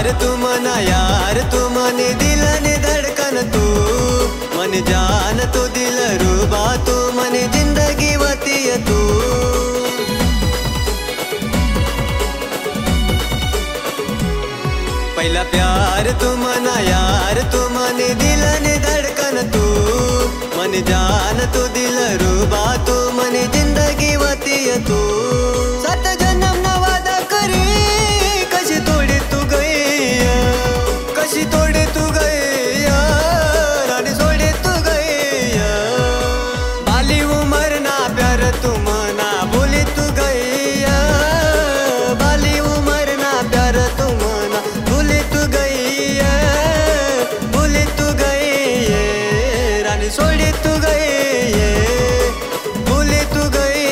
प्यार तू मना यार तू मन दिल ने धड़कन तू मन जान तू दिल रूबा तू मन जिंदगी वती तू पहला प्यार तू मना यार तू मन दिल ने धड़कन तू मन जान तू दिल रूबा तू मन जिंदगी वती तू सात जन्म ना वादा करी कशी तोडे तू गई कशी तोडे तू गई रानी सोडे तू गई बाली उमर ना प्यार तू मना बोली तू गई बाली उमर ना प्यार तू मना बोली तू गई बोली तू गई रानी सोडी तू गई बोली तू गई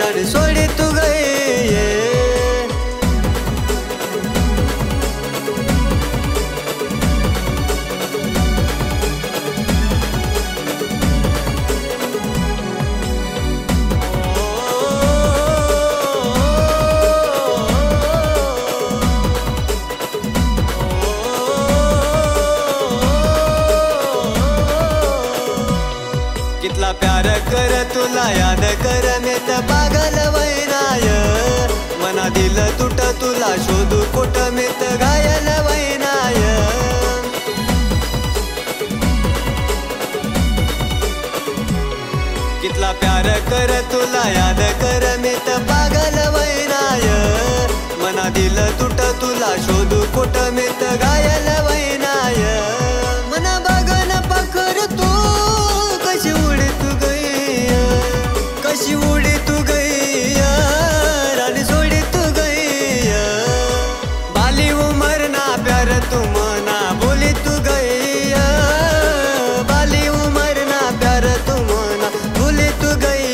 रानी सोडी तू गई कितला प्यार कर तुला याद कर मी तर पागल वैनाय मना दिल तुट तुला शोधू कुठ मी तर घायल वैनाय कितला प्यार कर तुला याद कर मी तर पागल वैनाय मना दिल तुट तुला शोधू कुठ मी तर घायल वैनाय मना बघन पखर तू कशी उडी तू गई कशी उडी तू गई रानी सोडी तू गई बाली उमर ना प्यार तू मना बोली तू गई बाली उमर ना प्यार तू मना बोली तू गई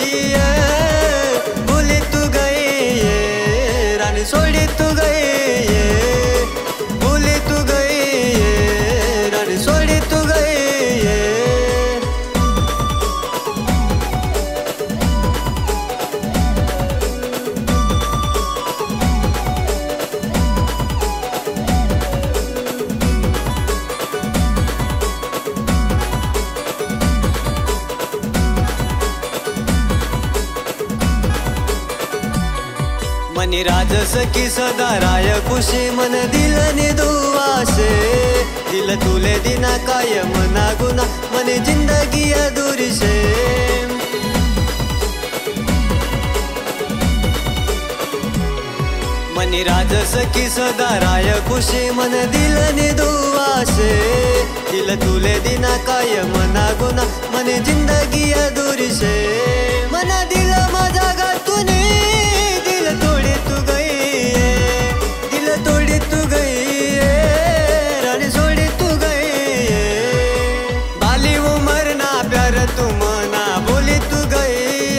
बोली तू गई रानी सोडी तू गई बोली तू गई रानी सोडी तू गई मनी राजस की सदा राय खुशी मन दिल ने दुआसे दिल तुले दिना काय मना गुना मनी जिंदगी अधूरी से मनी राजस की सदा राय खुशी मन दिल ने दुआसे दिल तुले दिना काय मना गुना मनी जिंदगी अधूरी से मना दिल माझा गातूने दिल तोड़ी तू गई दिल तोड़ी तू गई रानी सोडी तू गई बाली उमर ना प्यार तू मना बोली तू गई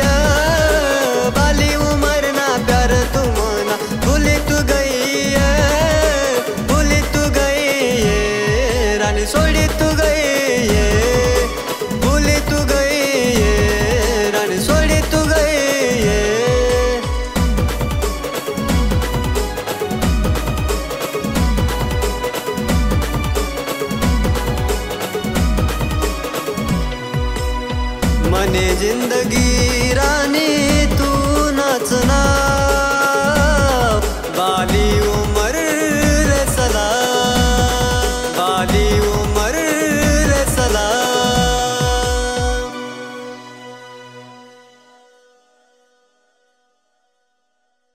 बाली उमर ना प्यार तू मना बोली तू गई बोली तू गई रानी सोडी तू गई बोली तू गई रानी सोडी तू गई मने जिंदगी रानी